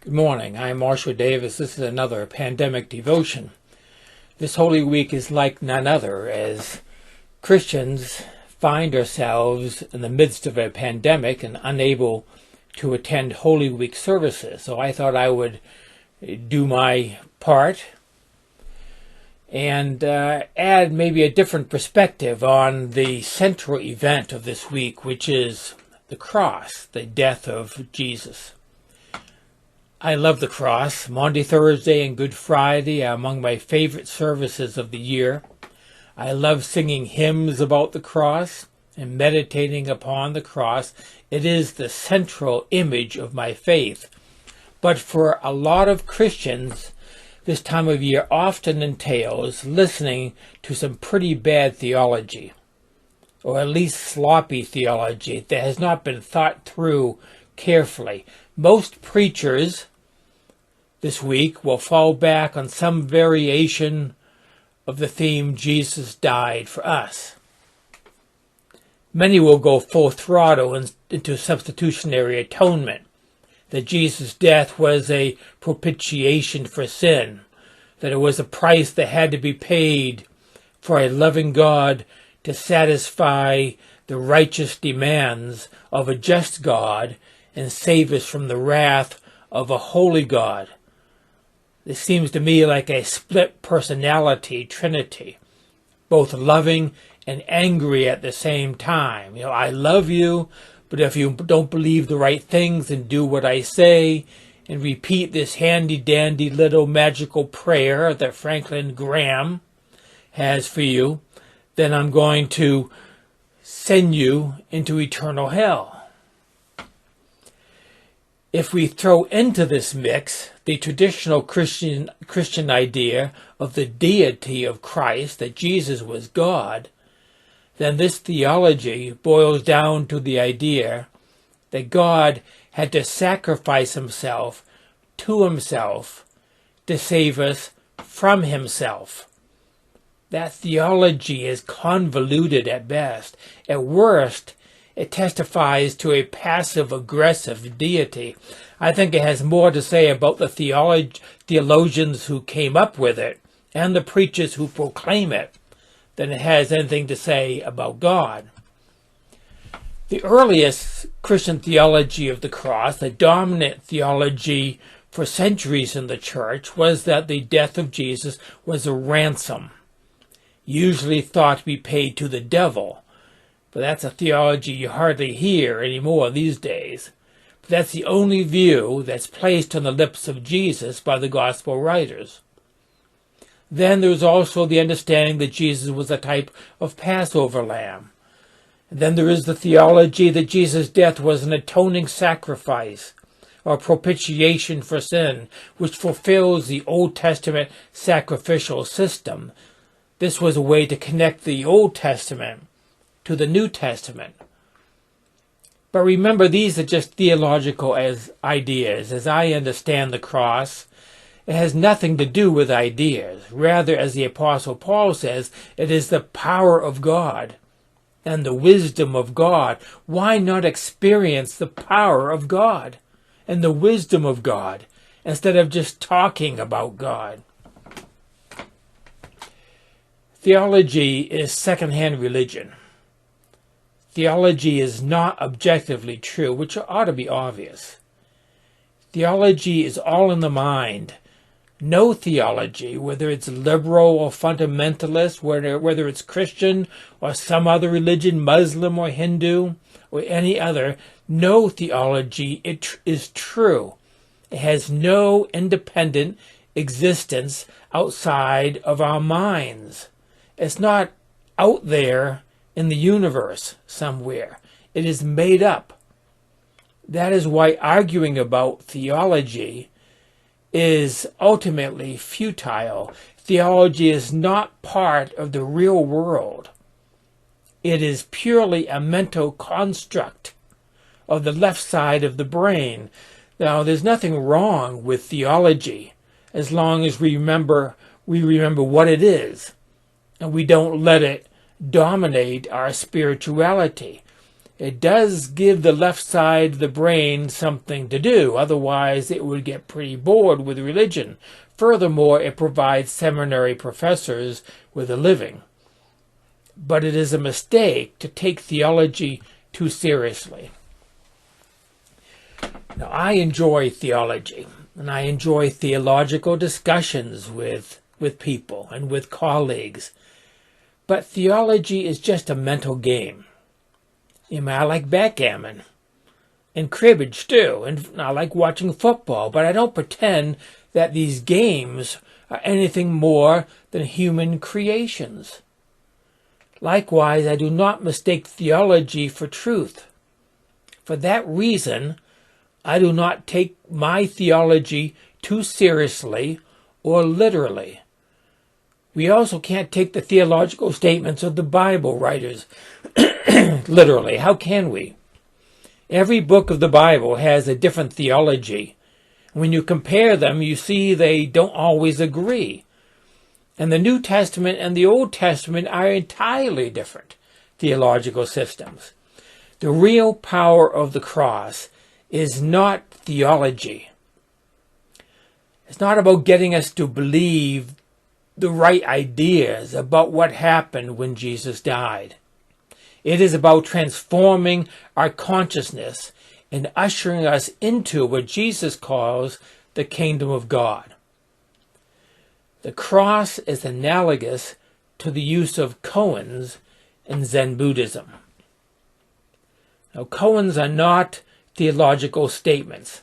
Good morning. I'm Marshall Davis. This is another pandemic devotion. This Holy Week is like none other as Christians find ourselves in the midst of a pandemic and unable to attend Holy Week services. So I thought I would do my part and add maybe a different perspective on the central event of this week, which is the cross, the death of Jesus. I love the cross. Maundy Thursday and Good Friday are among my favorite services of the year. I love singing hymns about the cross and meditating upon the cross. It is the central image of my faith. But for a lot of Christians, this time of year often entails listening to some pretty bad theology, or at least sloppy theology that has not been thought through carefully. Most preachers this week will fall back on some variation of the theme, Jesus died for us. Many will go full throttle into substitutionary atonement, that Jesus' death was a propitiation for sin, that it was a price that had to be paid for a loving God to satisfy the righteous demands of a just God and save us from the wrath of a holy God. This seems to me like a split personality trinity, both loving and angry at the same time. I love you, but if you don't believe the right things and do what I say and repeat this handy-dandy little magical prayer that Franklin Graham has for you, then I'm going to send you into eternal hell. If we throw into this mix the traditional Christian idea of the deity of Christ, that Jesus was God, then this theology boils down to the idea that God had to sacrifice himself to himself to save us from himself. That theology is convoluted at best. At worst, it testifies to a passive-aggressive deity. I think it has more to say about the theologians who came up with it and the preachers who proclaim it than it has anything to say about God. The earliest Christian theology of the cross, the dominant theology for centuries in the church, was that the death of Jesus was a ransom, usually thought to be paid to the devil. But that's a theology you hardly hear anymore these days. But that's the only view that's placed on the lips of Jesus by the gospel writers. Then there's also the understanding that Jesus was a type of Passover lamb. And then there is the theology that Jesus' death was an atoning sacrifice or propitiation for sin, which fulfills the Old Testament sacrificial system. This was a way to connect the Old Testament to the New Testament. But remember, these are just theological ideas. As I understand the cross, it has nothing to do with ideas. Rather, as the Apostle Paul says, it is the power of God and the wisdom of God. Why not experience the power of God and the wisdom of God instead of just talking about God? Theology is second-hand religion. Theology is not objectively true, which ought to be obvious. Theology is all in the mind. No theology, whether it's liberal or fundamentalist, whether it's Christian or some other religion, Muslim or Hindu or any other, no theology is true. It has no independent existence outside of our minds. It's not out there in the universe somewhere. It is made up. That is why arguing about theology is ultimately futile. Theology is not part of the real world. It is purely a mental construct of the left side of the brain. Now, there's nothing wrong with theology as long as we remember what it is and we don't let it dominate our spirituality. it does give the left side of the brain something to do. Otherwise, it would get pretty bored with religion. Furthermore, it provides seminary professors with a living. But it is a mistake to take theology too seriously. Now, I enjoy theology, and I enjoy theological discussions with people and with colleagues. But theology is just a mental game. I like backgammon and cribbage too, and I like watching football, but I don't pretend that these games are anything more than human creations. Likewise, I do not mistake theology for truth. For that reason, I do not take my theology too seriously or literally. We also can't take the theological statements of the Bible writers literally. How can we? Every book of the Bible has a different theology. When you compare them, you see they don't always agree. And the New Testament and the Old Testament are entirely different theological systems. The real power of the cross is not theology. It's not about getting us to believe the right ideas about what happened when Jesus died. It is about transforming our consciousness and ushering us into what Jesus calls the kingdom of God. The cross is analogous to the use of koans in Zen Buddhism. Now, koans are not theological statements.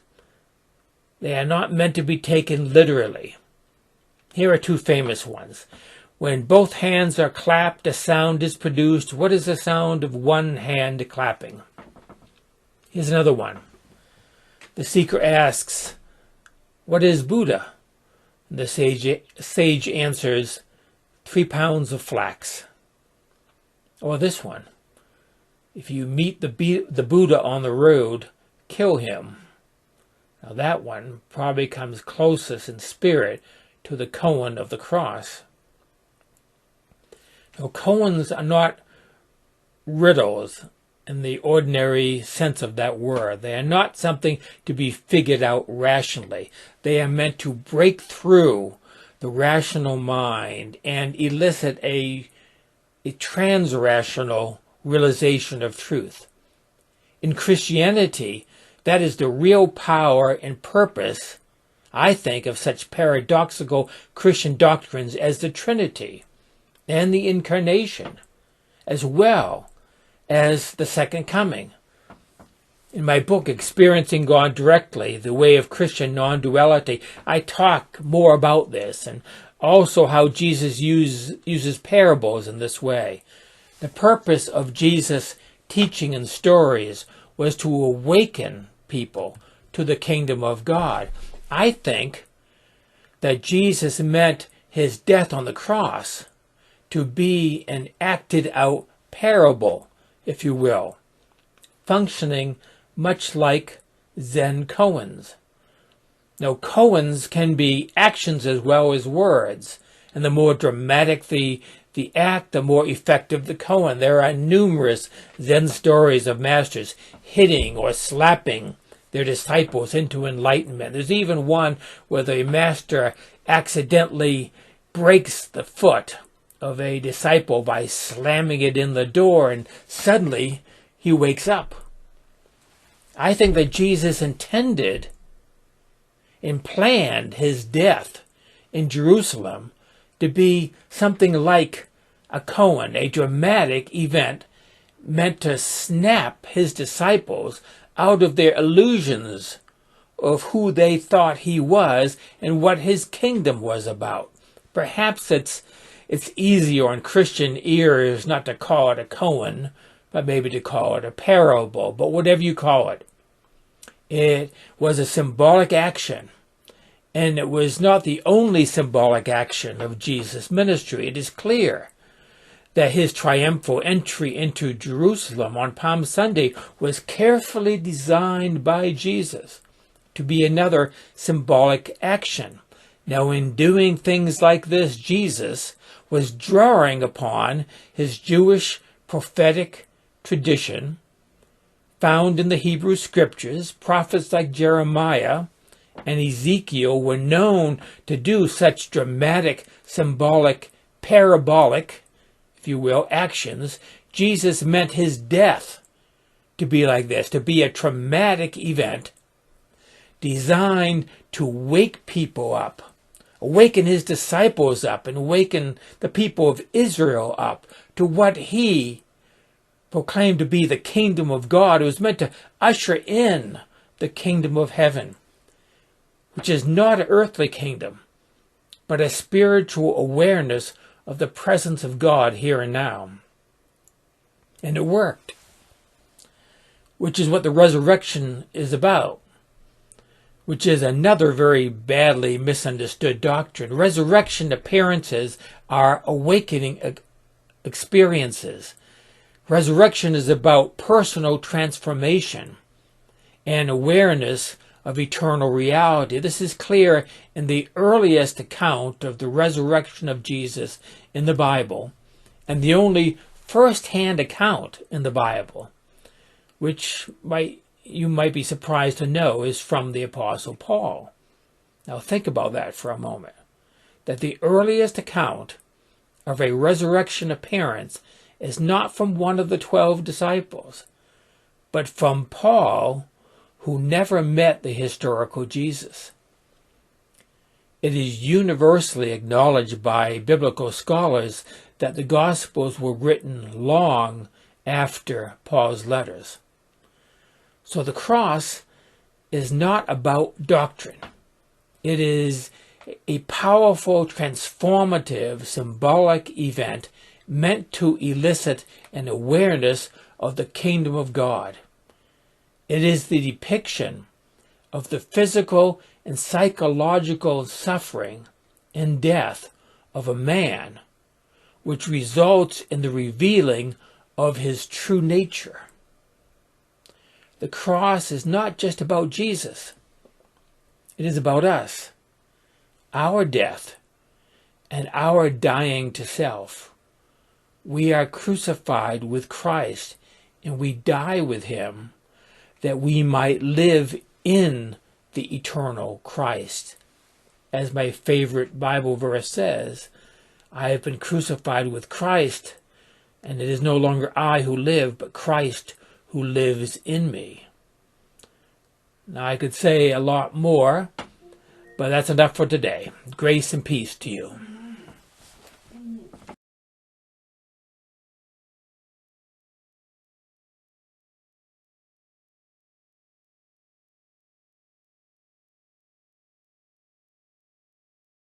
They are not meant to be taken literally. Here are two famous ones. When both hands are clapped, a sound is produced. What is the sound of one hand clapping? Here's another one. The seeker asks, "What is Buddha?" The sage answers, 3 pounds of flax. Or this one. If you meet the Buddha on the road, kill him. Now that one probably comes closest in spirit to the koan of the cross. Now, koans are not riddles in the ordinary sense of that word. They are not something to be figured out rationally. They are meant to break through the rational mind and elicit a trans-rational realization of truth. In Christianity, that is the real power and purpose, I think, of such paradoxical Christian doctrines as the Trinity and the Incarnation, as well as the Second Coming. In my book, Experiencing God Directly, The Way of Christian Non-Duality, I talk more about this and also how Jesus uses parables in this way. The purpose of Jesus' teaching and stories was to awaken people to the kingdom of God. I think that Jesus meant his death on the cross to be an acted out parable, if you will, functioning much like Zen koans. Now, koans can be actions as well as words, and the more dramatic the act, the more effective the koan. There are numerous Zen stories of masters hitting or slapping their disciples into enlightenment. There's even one where the master accidentally breaks the foot of a disciple by slamming it in the door, and suddenly he wakes up. I think that Jesus intended and planned his death in Jerusalem to be something like a koan, a dramatic event meant to snap his disciples out of their illusions of who they thought he was and what his kingdom was about. Perhaps it's easier on Christian ears not to call it a koan, but maybe to call it a parable. But whatever you call it, it was a symbolic action. And it was not the only symbolic action of Jesus' ministry. It is clear that his triumphal entry into Jerusalem on Palm Sunday was carefully designed by Jesus to be another symbolic action. Now, in doing things like this, Jesus was drawing upon his Jewish prophetic tradition found in the Hebrew Scriptures. Prophets like Jeremiah and Ezekiel were known to do such dramatic, symbolic, parabolic, if you will, actions. Jesus meant his death to be like this, to be a traumatic event designed to wake people up, awaken his disciples up, and awaken the people of Israel up to what he proclaimed to be the kingdom of God. It was meant to usher in the kingdom of heaven, which is not an earthly kingdom, but a spiritual awareness of the presence of God here and now. And it worked, which is what the resurrection is about, which is another very badly misunderstood doctrine. Resurrection appearances are awakening experiences. Resurrection is about personal transformation and awareness of eternal reality. This is clear in the earliest account of the resurrection of Jesus in the Bible, and the only first-hand account in the Bible, which you might be surprised to know is from the Apostle Paul. Now think about that for a moment, that the earliest account of a resurrection appearance is not from one of the 12 disciples, but from Paul, who never met the historical Jesus. It is universally acknowledged by biblical scholars that the Gospels were written long after Paul's letters. So the cross is not about doctrine. It is a powerful, transformative, symbolic event meant to elicit an awareness of the kingdom of God. It is the depiction of the physical and psychological suffering and death of a man, which results in the revealing of his true nature. The cross is not just about Jesus. It is about us, our death, and our dying to self. We are crucified with Christ, and we die with him, that we might live in the eternal Christ. As my favorite Bible verse says, I have been crucified with Christ, and it is no longer I who live, but Christ who lives in me. Now I could say a lot more, but that's enough for today. Grace and peace to you.